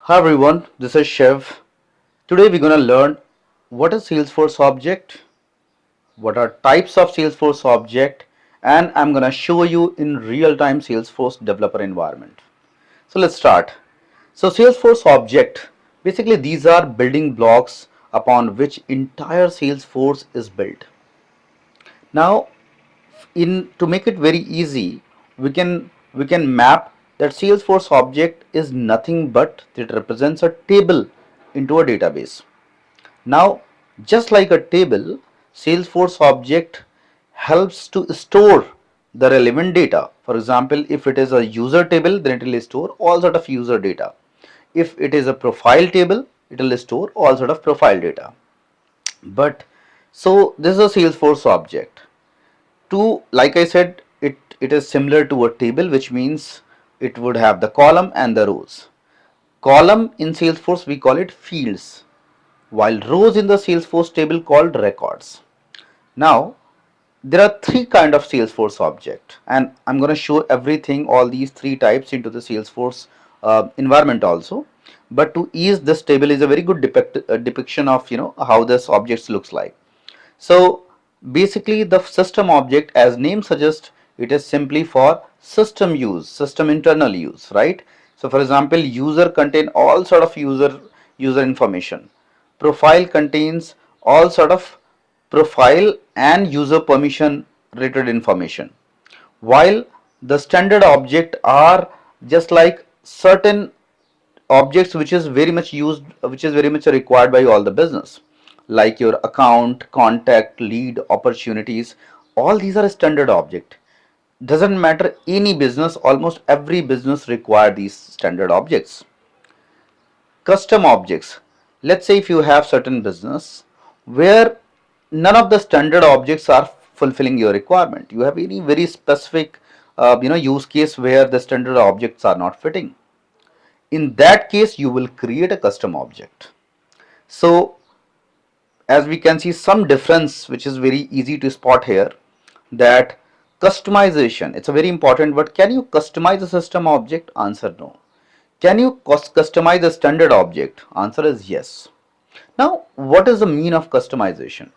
Hi everyone, this is Shiv. Today we're going to learn what is Salesforce object, what are types of Salesforce object, and I'm going to show you in real-time Salesforce developer environment. So let's start. So Salesforce object, basically these are building blocks upon which entire Salesforce is built. Now in to make it very easy, we can map that Salesforce object is nothing but it represents a table into a database. Now, just like a table, Salesforce object helps to store the relevant data. For example, if it is a user table, then it will store all sort of user data. If it is a profile table, it will store all sort of profile data. But so this is a Salesforce object. To like I said, it is similar to a table, which means it would have the column and the rows. Column in Salesforce we call it fields, while rows in the Salesforce table called records. Now there are three kind of Salesforce object, and I'm going to show everything, all these three types into the Salesforce environment also. But to ease, this table is a very good depiction of how this objects looks like. So basically the system object, as name suggests, it is simply for system use, system internal use, right? So for example, user contain all sort of user information. Profile contains all sort of profile and user permission related information, while the standard object are just like certain objects which is very much used, which is very much required by all the business, like your account, contact, lead, opportunities. All these are standard object. Doesn't matter any business, almost every business require these standard objects. Custom objects, let's say if you have certain business where none of the standard objects are fulfilling your requirement, you have any very specific use case where the standard objects are not fitting. In that case you will create a custom object. So as we can see some difference which is very easy to spot here, that customization, it's a very important word. Can you customize a system object? Answer no. Can you customize a standard object? Answer is yes. Now what is the mean of customization?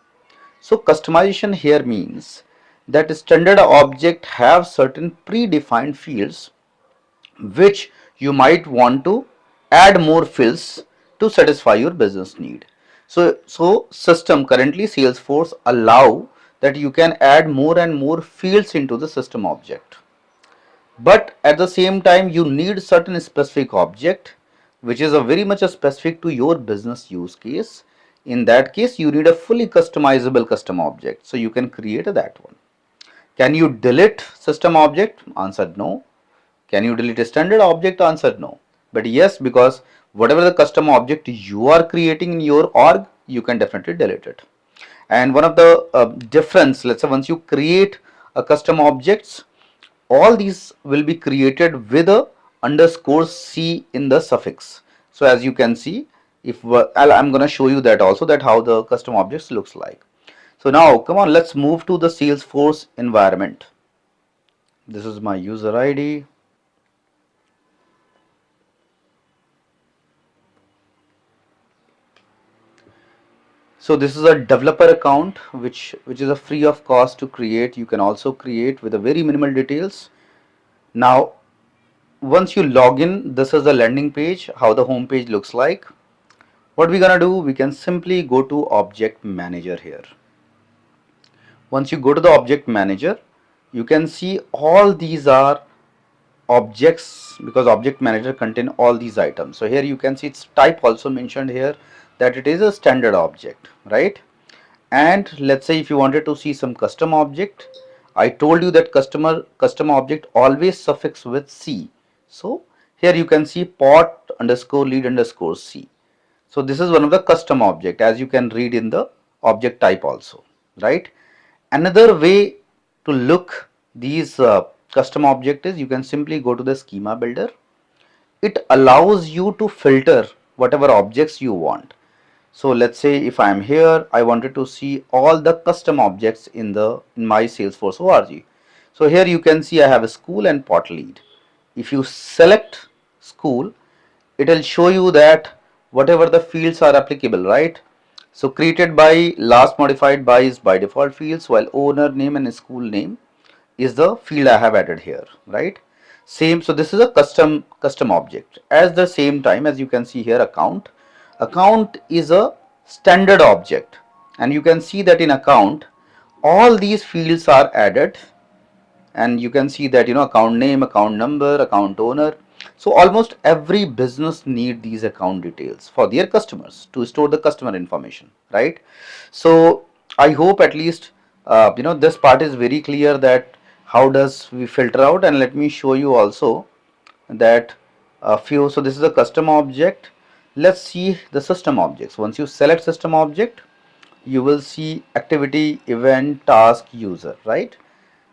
So customization here means that a standard object have certain predefined fields which you might want to add more fields to satisfy your business need. So system currently Salesforce allow that you can add more and more fields into the system object. But at the same time you need certain specific object which is a very much a specific to your business use case. In that case you need a fully customizable custom object. So you can create that one. Can you delete system object? Answer no. Can you delete a standard object? Answer no. But yes, because whatever the custom object you are creating in your org, you can definitely delete it. And one of the difference, let's say once you create a custom objects, all these will be created with a underscore C in the suffix. So as you can see, if I'm going to show you that also, that how the custom objects looks like. So now come on, let's move to the Salesforce environment. This is my user ID. So this is a developer account which is a free of cost to create. You can also create with a very minimal details. Now once you log in, this is the landing page, how the home page looks like. What we're gonna do, we can simply go to object manager here. Once you go to the object manager, you can see all these are objects, because object manager contain all these items. So here you can see its type also mentioned here, that it is a standard object, right? And let's say if you wanted to see some custom object, I told you that custom object always suffix with C. So here you can see pot underscore lead underscore C. So this is one of the custom object, as you can read in the object type also, right? Another way to look these custom object is you can simply go to the schema builder. It allows you to filter whatever objects you want. So let's say if I am here, I wanted to see all the custom objects in my Salesforce org. So here you can see I have a school and pot lead. If you select school, it will show you that whatever the fields are applicable, right? So created by, last modified by is by default fields, while owner name and school name is the field I have added here, right? Same, so this is a custom object. At the same time, as you can see here, account is a standard object, and you can see that in account all these fields are added, and you can see that, account name, account number, account owner. So almost every business need these account details for their customers to store the customer information, right? So I hope at least this part is very clear, that how does we filter out. And let me show you also that a few. So this is a custom object. Let's see the system objects. Once you select system object, you will see activity, event, task, user, right?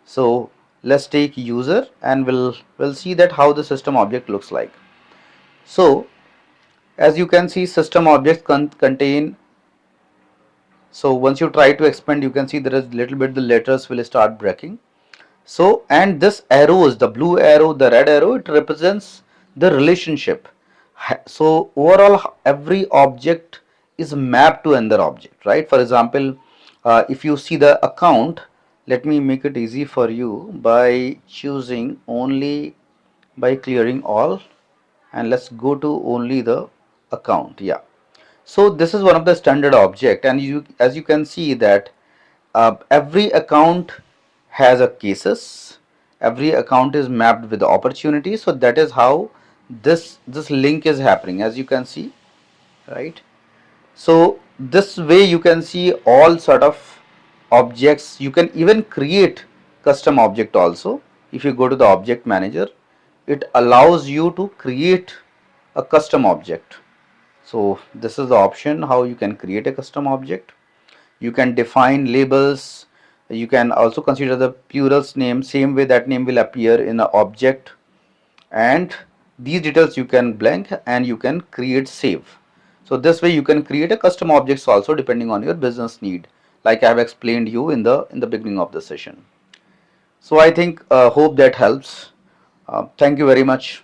So let's take user, and we'll see that how the system object looks like. So as you can see, system objects contain. So once you try to expand, you can see there is little bit the letters will start breaking. So, and this arrows, the blue arrow, the red arrow, it represents the relationship. So overall, every object is mapped to another object, right? For example, if you see the account, let me make it easy for you by choosing only, by clearing all, and let's go to only the account. Yeah. So this is one of the standard object, and as you can see that every account has a cases, every account is mapped with the opportunity. So that is how this link is happening, as you can see, right? So this way you can see all sort of objects. You can even create custom object also. If you go to the object manager, it allows you to create a custom object. So this is the option how you can create a custom object. You can define labels. You can also consider the plurals name, same way that name will appear in the object, and these details you can blank, and you can create save. So this way you can create a custom objects also depending on your business need, like I have explained you in the beginning of the session. So I think hope that helps. Thank you very much.